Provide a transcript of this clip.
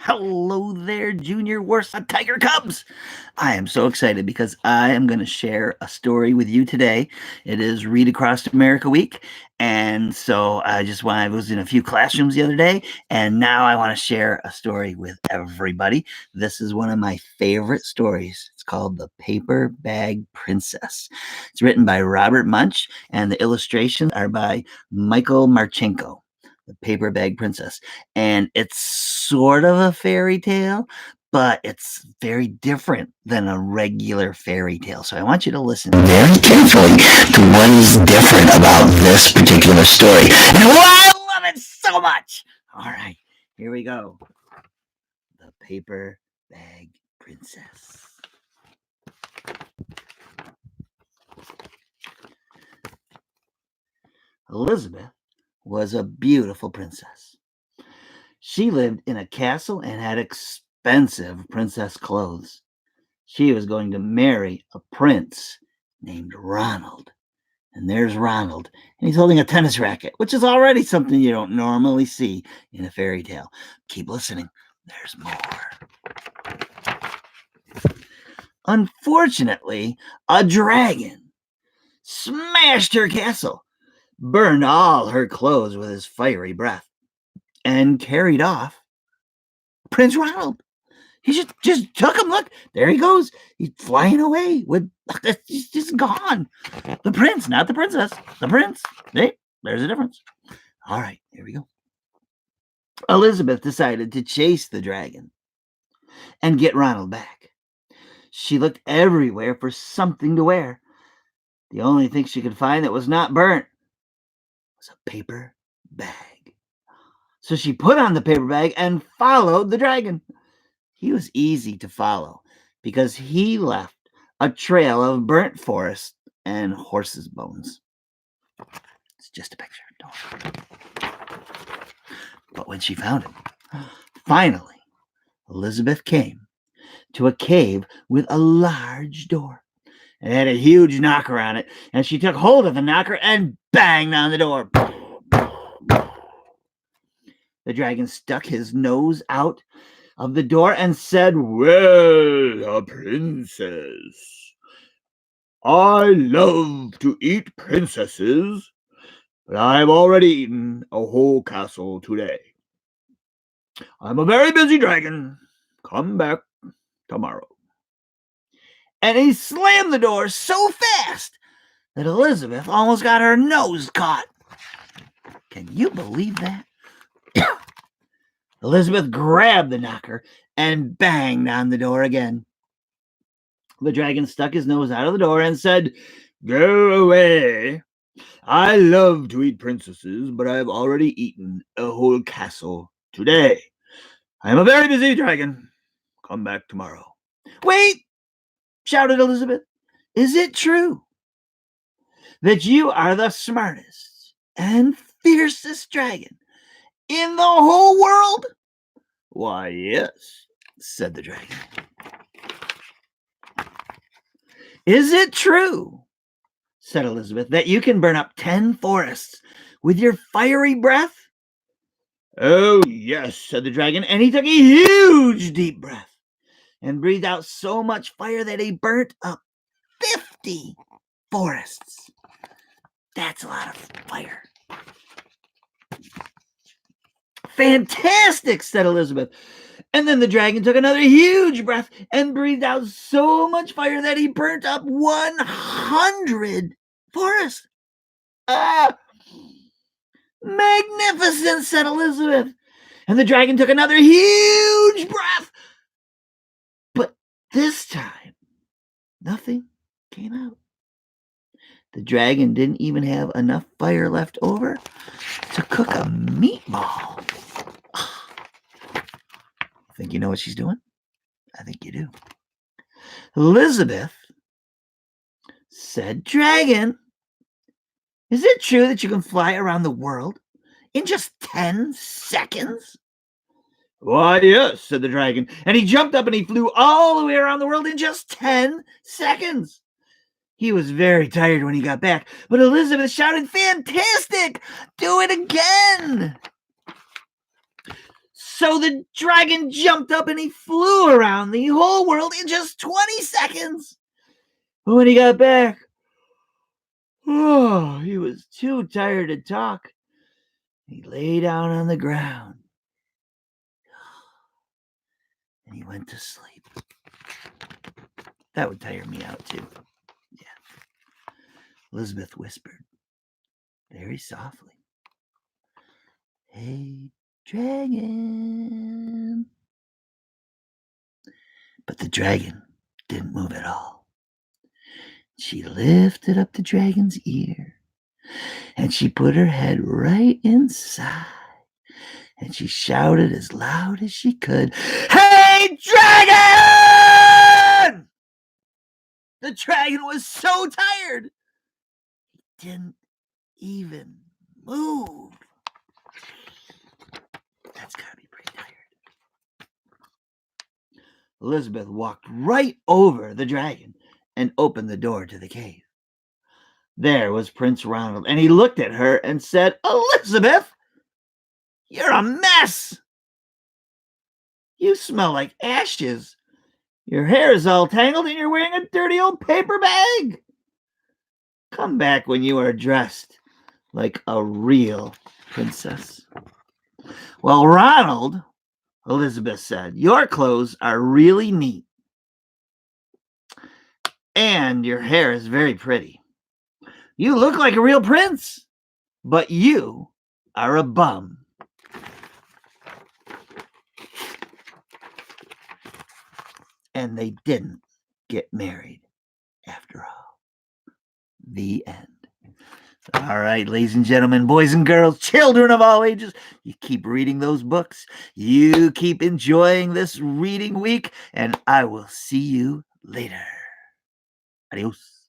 Hello there, Junior Warsaw Tiger Cubs. I am so excited because I am going to share a story with you today. It is Read Across America Week. And so I was in a few classrooms the other day, and now I want to share a story with everybody. This is one of my favorite stories. It's called The Paper Bag Princess. It's written by Robert Munsch, and the illustrations are by Michael Marchenko. The Paper Bag Princess. And it's sort of a fairy tale, but it's very different than a regular fairy tale. So I want you to listen very carefully to what is different about this particular story and why I love it so much. All right, here we go. The Paper Bag Princess. Elizabeth was a beautiful princess. She lived in a castle and had expensive princess clothes. She was going to marry a prince named Ronald. And there's Ronald, and he's holding a tennis racket, which is already something you don't normally see in a fairy tale. Keep listening, there's more. Unfortunately, a dragon smashed her castle, burned all her clothes with his fiery breath, and carried off Prince Ronald. He just took him. Look, there he goes. He's flying away with. He's just gone. The prince, not the princess. The prince. Hey, there's a difference. All right, here we go. Elizabeth decided to chase the dragon and get Ronald back. She looked everywhere for something to wear. The only thing she could find that was not burnt was a paper bag. So she put on the paper bag and followed the dragon. He was easy to follow because he left a trail of burnt forest and horses' bones. It's just a picture. But when she found him, finally, Elizabeth came to a cave with a large door. It had a huge knocker on it, and she took hold of the knocker and banged on the door. The dragon stuck his nose out of the door and said, "Well, a princess. I love to eat princesses, but I've already eaten a whole castle today. I'm a very busy dragon. Come back tomorrow." And he slammed the door so fast that Elizabeth almost got her nose caught. Can you believe that? Elizabeth grabbed the knocker and banged on the door again. The dragon stuck his nose out of the door and said, "Go away. I love to eat princesses, but I have already eaten a whole castle today. I am a very busy dragon. Come back tomorrow." "Wait!" shouted Elizabeth. "Is it true that you are the smartest and fiercest dragon in the whole world?" "Why, yes," said the dragon. "Is it true," said Elizabeth, "that you can burn up 10 forests with your fiery breath?" "Oh, yes," said the dragon, and he took a huge deep breath and breathed out so much fire that he burnt up 50 forests. That's a lot of fire. "Fantastic," said Elizabeth. And then the dragon took another huge breath and breathed out so much fire that he burnt up 100 forests. "Ah, magnificent," said Elizabeth. And the dragon took another huge breath. But this time, nothing came out. The dragon didn't even have enough fire left over to cook a meatball. Think you know what she's doing? I think you do. Elizabeth said, "Dragon, is it true that you can fly around the world in just 10 seconds?" "Why, yes," said the dragon. And he jumped up and he flew all the way around the world in just 10 seconds. He was very tired when he got back, but Elizabeth shouted, "Fantastic! Do it again!" So the dragon jumped up and he flew around the whole world in just 20 seconds. But when he got back, he was too tired to talk. He lay down on the ground and he went to sleep. That would tire me out too. Yeah. Elizabeth whispered very softly, "Hey, dragon." But the dragon didn't move at all. She lifted up the dragon's ear and she put her head right inside and she shouted as loud as she could, "Hey, dragon!" The dragon was so tired, he didn't even move. That's gotta be pretty tired. Elizabeth walked right over the dragon and opened the door to the cave. There was Prince Ronald, and he looked at her and said, "Elizabeth, you're a mess. You smell like ashes. Your hair is all tangled, and you're wearing a dirty old paper bag. Come back when you are dressed like a real princess." "Well, Ronald," Elizabeth said, "your clothes are really neat, and your hair is very pretty. You look like a real prince, but you are a bum." And they didn't get married after all. The end. All right, ladies and gentlemen, boys and girls, children of all ages, you keep reading those books. You keep enjoying this reading week, and I will see you later. Adios.